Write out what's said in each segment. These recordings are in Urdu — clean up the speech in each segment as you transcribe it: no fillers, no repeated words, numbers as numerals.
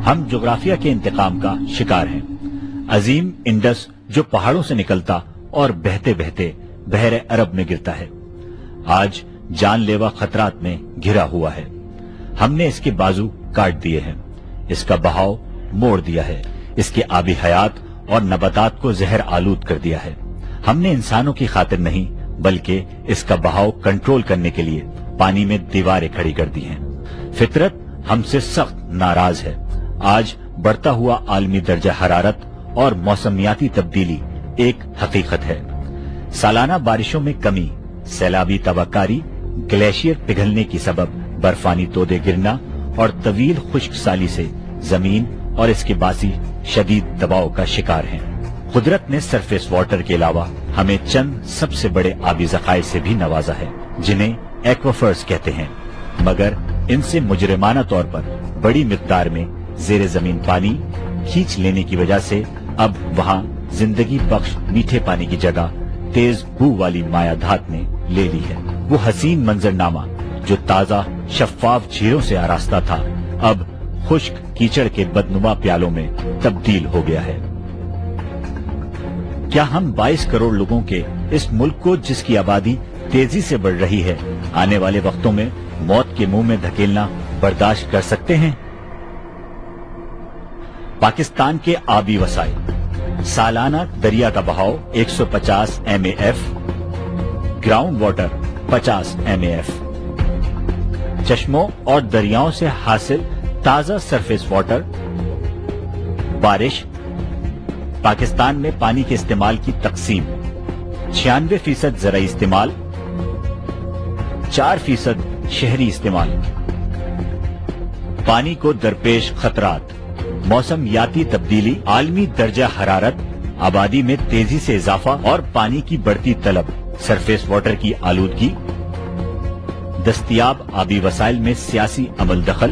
ہم جغرافیہ کے انتقام کا شکار ہیں۔ عظیم انڈس جو پہاڑوں سے نکلتا اور بہتے بہتے بحر عرب میں گرتا ہے، آج جان لیوا خطرات میں گھرا ہوا ہے۔ ہم نے اس کے بازو کاٹ دیے ہیں، اس کا بہاؤ موڑ دیا ہے، اس کے آبی حیات اور نباتات کو زہر آلود کر دیا ہے۔ ہم نے انسانوں کی خاطر نہیں بلکہ اس کا بہاؤ کنٹرول کرنے کے لیے پانی میں دیواریں کھڑی کر دی ہیں۔ فطرت ہم سے سخت ناراض ہے۔ آج بڑھتا ہوا عالمی درجہ حرارت اور موسمیاتی تبدیلی ایک حقیقت ہے۔ سالانہ بارشوں میں کمی، سیلابی تباہکاری، گلیشیئر پگھلنے کی سبب برفانی تودے گرنا اور طویل خشک سالی سے زمین اور اس کے باسی شدید دباؤ کا شکار ہیں۔ قدرت نے سرفیس واٹر کے علاوہ ہمیں چند سب سے بڑے آبی ذخائر سے بھی نوازا ہے جنہیں ایکویفرز کہتے ہیں، مگر ان سے مجرمانہ طور پر بڑی مقدار میں زیر زمین پانی کھینچ لینے کی وجہ سے اب وہاں زندگی بخش میٹھے پانی کی جگہ تیز بو والی مایع دھات نے لے لی ہے۔ وہ حسین منظرنامہ جو تازہ شفاف جھیلوں سے آراستہ تھا اب خشک کیچڑ کے بدنما پیالوں میں تبدیل ہو گیا ہے۔ کیا ہم 22 کروڑ لوگوں کے اس ملک کو، جس کی آبادی تیزی سے بڑھ رہی ہے، آنے والے وقتوں میں موت کے منہ میں دھکیلنا برداشت کر سکتے ہیں؟ پاکستان کے آبی وسائل: سالانہ دریا کا بہاؤ 150 MAF، گراؤنڈ واٹر 50 MAF، چشموں اور دریاؤں سے حاصل تازہ سرفیس واٹر۔ بارش: پاکستان میں پانی کے استعمال کی تقسیم: 96% زرعی استعمال، 4% شہری استعمال۔ پانی کو درپیش خطرات: موسمیاتی تبدیلی، عالمی درجہ حرارت، آبادی میں تیزی سے اضافہ اور پانی کی بڑھتی طلب، سرفیس واٹر کی آلودگی، دستیاب آبی وسائل میں سیاسی عمل دخل،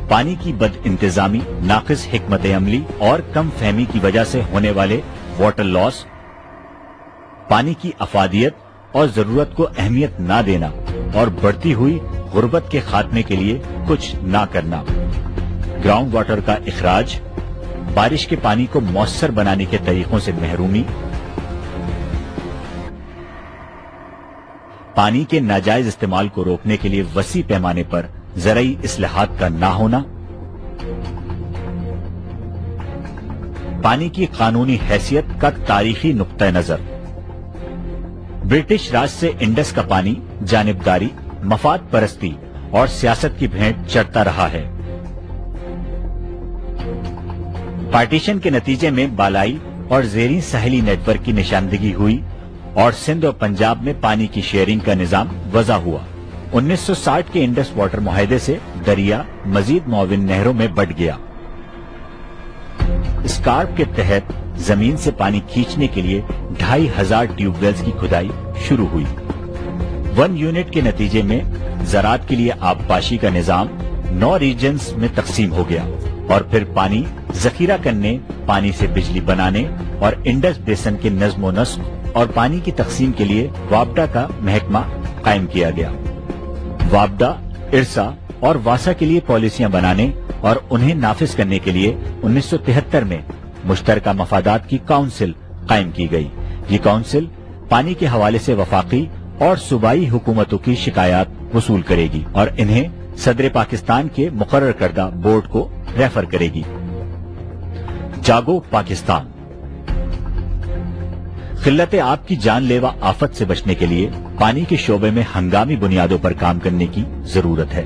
پانی کی بد انتظامی، ناقص حکمت عملی اور کم فہمی کی وجہ سے ہونے والے واٹر لاس، پانی کی افادیت اور ضرورت کو اہمیت نہ دینا اور بڑھتی ہوئی غربت کے خاتمے کے لیے کچھ نہ کرنا، گراؤنڈ واٹر کا اخراج، بارش کے پانی کو مؤثر بنانے کے طریقوں سے محرومی، پانی کے ناجائز استعمال کو روکنے کے لیے وسیع پیمانے پر زرعی اصلاحات کا نہ ہونا، پانی کی قانونی حیثیت کا تاریخی نقطہ نظر، برٹش راج سے انڈس کا پانی جانبداری، مفاد پرستی اور سیاست کی بھینٹ چڑھتا رہا ہے۔ پارٹیشن کے نتیجے میں بالائی اور زیریں ساحلی نیٹ ورک کی نشاندہی ہوئی اور سندھ اور پنجاب میں پانی کی شیئرنگ کا نظام وضع ہوا۔ 1960 کے انڈس واٹر معاہدے سے دریا مزید معاون نہروں میں بٹ گیا۔ اسکارپ کے تحت زمین سے پانی کھینچنے کے لیے 2500 ٹیوب ویلز کی کھدائی شروع ہوئی۔ 1 یونٹ کے نتیجے میں زراعت کے لیے آبپاشی کا نظام 9 ریجنز میں تقسیم ہو گیا اور پھر پانی ذخیرہ کرنے، پانی سے بجلی بنانے اور انڈس بیسن کے نظم و نسق اور پانی کی تقسیم کے لیے وابڈا کا محکمہ قائم کیا گیا۔ وابڈا، ارسا اور واسا کے لیے پالیسیاں بنانے اور انہیں نافذ کرنے کے لیے 1973 میں مشترکہ مفادات کی کونسل قائم کی گئی۔ یہ کونسل پانی کے حوالے سے وفاقی اور صوبائی حکومتوں کی شکایات وصول کرے گی اور انہیں صدر پاکستان کے مقرر کردہ بورڈ کو ریفر کرے گی۔ جاگو پاکستان: قلت آب کی جان لیوا آفت سے بچنے کے لیے پانی کے شعبے میں ہنگامی بنیادوں پر کام کرنے کی ضرورت ہے۔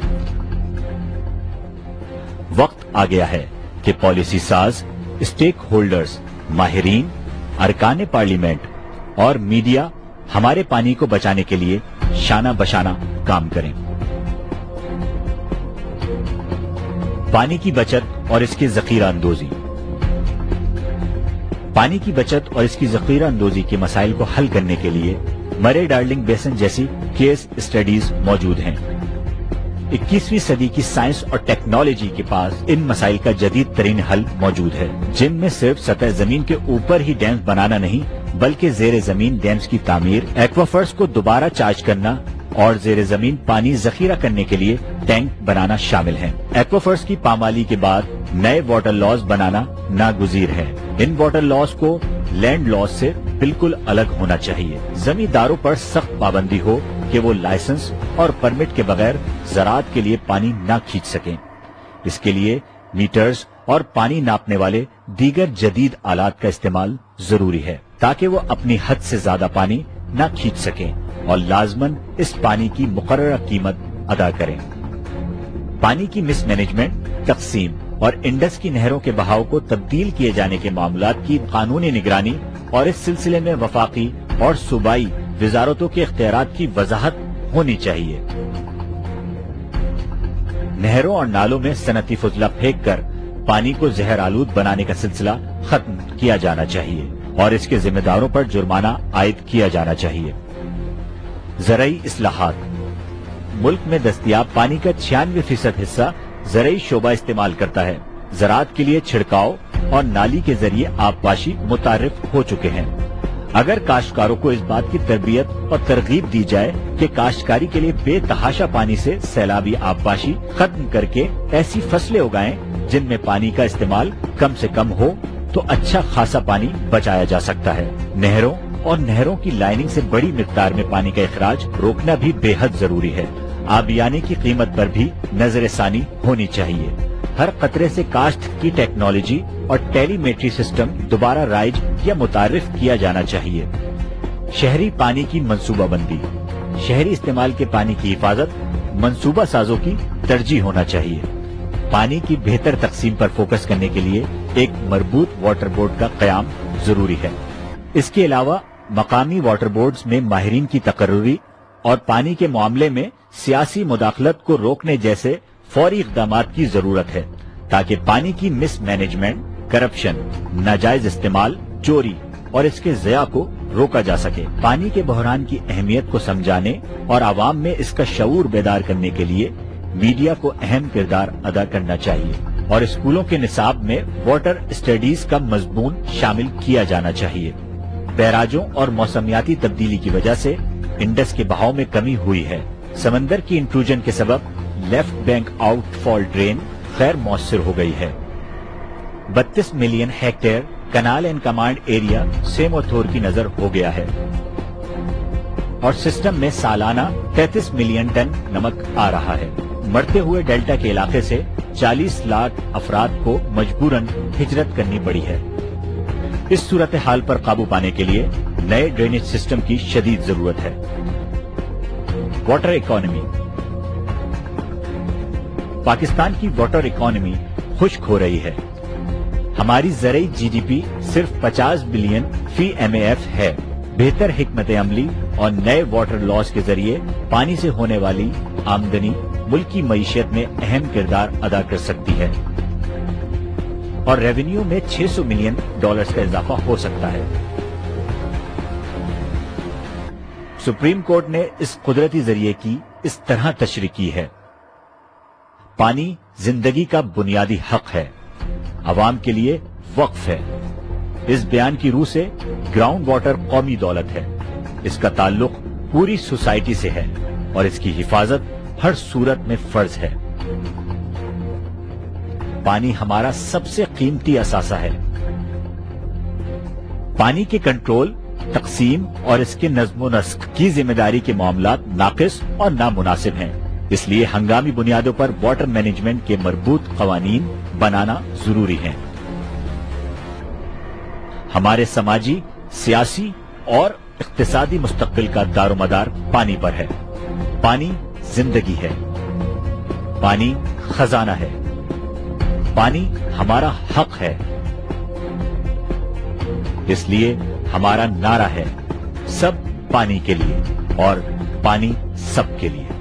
وقت آ گیا ہے کہ پالیسی ساز، اسٹیک ہولڈرز، ماہرین، ارکان پارلیمنٹ اور میڈیا ہمارے پانی کو بچانے کے لیے شانہ بشانہ کام کریں۔ پانی کی بچت اور اس کی ذخیرہ اندوزی: پانی کی بچت اور اس کی ذخیرہ اندوزی کے مسائل کو حل کرنے کے لیے مرے ڈارلنگ بیسن جیسی کیس اسٹڈیز موجود ہیں۔ 21ویں صدی کی سائنس اور ٹیکنالوجی کے پاس ان مسائل کا جدید ترین حل موجود ہے، جن میں صرف سطح زمین کے اوپر ہی ڈیمز بنانا نہیں بلکہ زیر زمین ڈیمز کی تعمیر، ایکویفرز کو دوبارہ چارج کرنا، اور زیر زمین پانی ذخیرہ کرنے کے لیے ٹینک بنانا شامل ہیں۔ ایکویفرز کی پامالی کے بعد نئے واٹر لاز بنانا ناگزیر ہے۔ ان واٹر لاز کو لینڈ لاز سے بالکل الگ ہونا چاہیے۔ زمینداروں پر سخت پابندی ہو کہ وہ لائسنس اور پرمٹ کے بغیر زراعت کے لیے پانی نہ کھینچ سکیں۔ اس کے لیے میٹرز اور پانی ناپنے والے دیگر جدید آلات کا استعمال ضروری ہے تاکہ وہ اپنی حد سے زیادہ پانی نہ کھینچ سکیں اور لازماً اس پانی کی مقررہ قیمت ادا کریں۔ پانی کی مس مینجمنٹ، تقسیم اور انڈس کی نہروں کے بہاؤ کو تبدیل کیے جانے کے معاملات کی قانونی نگرانی اور اس سلسلے میں وفاقی اور صوبائی وزارتوں کے اختیارات کی وضاحت ہونی چاہیے۔ نہروں اور نالوں میں صنعتی فضلہ پھینک کر پانی کو زہر آلود بنانے کا سلسلہ ختم کیا جانا چاہیے اور اس کے ذمہ داروں پر جرمانہ عائد کیا جانا چاہیے۔ زرعی اصلاحات۔ ملک میں دستیاب پانی کا 96% حصہ زرعی شعبہ استعمال کرتا ہے۔ زراعت کے لیے چھڑکاؤ اور نالی کے ذریعے آبپاشی متعارف ہو چکے ہیں۔ اگر کاشتکاروں کو اس بات کی تربیت اور ترغیب دی جائے کہ کاشتکاری کے لیے بے تحاشا پانی سے سیلابی آبپاشی ختم کر کے ایسی فصلیں اگائیں جن میں پانی کا استعمال کم سے کم ہو تو اچھا خاصا پانی بچایا جا سکتا ہے۔ نہروں اور نہروں کی لائننگ سے بڑی مقدار میں پانی کا اخراج روکنا بھی بے حد ضروری ہے۔ آبیانی کی قیمت پر بھی نظر ثانی ہونی چاہیے۔ ہر قطرے سے کاشت کی ٹیکنالوجی اور ٹیلی میٹری سسٹم دوبارہ رائج یا متعارف کیا جانا چاہیے۔ شہری پانی کی منصوبہ بندی۔ شہری استعمال کے پانی کی حفاظت منصوبہ سازوں کی ترجیح ہونا چاہیے۔ پانی کی بہتر تقسیم پر فوکس کرنے کے لیے ایک مربوط واٹر بورڈ کا قیام ضروری ہے۔ اس کے علاوہ مقامی واٹر بورڈز میں ماہرین کی تقرری اور پانی کے معاملے میں سیاسی مداخلت کو روکنے جیسے فوری اقدامات کی ضرورت ہے تاکہ پانی کی مس مینجمنٹ، کرپشن، ناجائز استعمال، چوری اور اس کے ضیاع کو روکا جا سکے۔ پانی کے بحران کی اہمیت کو سمجھانے اور عوام میں اس کا شعور بیدار کرنے کے لیے میڈیا کو اہم کردار ادا کرنا چاہیے اور اسکولوں کے نصاب میں واٹر اسٹڈیز کا مضمون شامل کیا جانا چاہیے۔ بیراجوں اور موسمیاتی تبدیلی کی وجہ سے انڈس کے بہاؤ میں کمی ہوئی ہے۔ سمندر کی انٹروژن کے سبب left bank outfall drain غیر مؤثر ہو گئی ہے۔ 32 million hectare canal and command area سیموتھور کی نظر ہو گیا ہے اور سسٹم میں سالانہ 33 ملین ٹن نمک آ رہا ہے۔ مرتے ہوئے ڈیلٹا کے علاقے سے 40 لاکھ افراد کو مجبوراً ہجرت کرنی پڑی ہے۔ اس صورتحال پر قابو پانے کے لیے نئے ڈرینیج سسٹم کی شدید ضرورت ہے۔ Water economy. پاکستان کی واٹر اکانومی خشک ہو رہی ہے۔ ہماری زرعی جی ڈی پی صرف 50 بلین فی ایم اے ایف ہے۔ بہتر حکمت عملی اور نئے واٹر لاز کے ذریعے پانی سے ہونے والی آمدنی ملکی معیشت میں اہم کردار ادا کر سکتی ہے اور ریونیو میں $600 ملین کا اضافہ ہو سکتا ہے۔ سپریم کورٹ نے اس قدرتی ذریعے کی اس طرح تشریح کی ہے: پانی زندگی کا بنیادی حق ہے، عوام کے لیے وقف ہے۔ اس بیان کی روح سے گراؤنڈ واٹر قومی دولت ہے۔ اس کا تعلق پوری سوسائٹی سے ہے اور اس کی حفاظت ہر صورت میں فرض ہے۔ پانی ہمارا سب سے قیمتی اثاثہ ہے۔ پانی کے کنٹرول، تقسیم اور اس کے نظم و نسق کی ذمہ داری کے معاملات ناقص اور نامناسب ہیں۔ اس لیے ہنگامی بنیادوں پر واٹر مینجمنٹ کے مربوط قوانین بنانا ضروری ہیں۔ ہمارے سماجی، سیاسی اور اقتصادی مستقبل کا دار و مدار پانی پر ہے۔ پانی زندگی ہے، پانی خزانہ ہے، پانی ہمارا حق ہے۔ اس لیے ہمارا نعرہ ہے: سب پانی کے لیے اور پانی سب کے لیے۔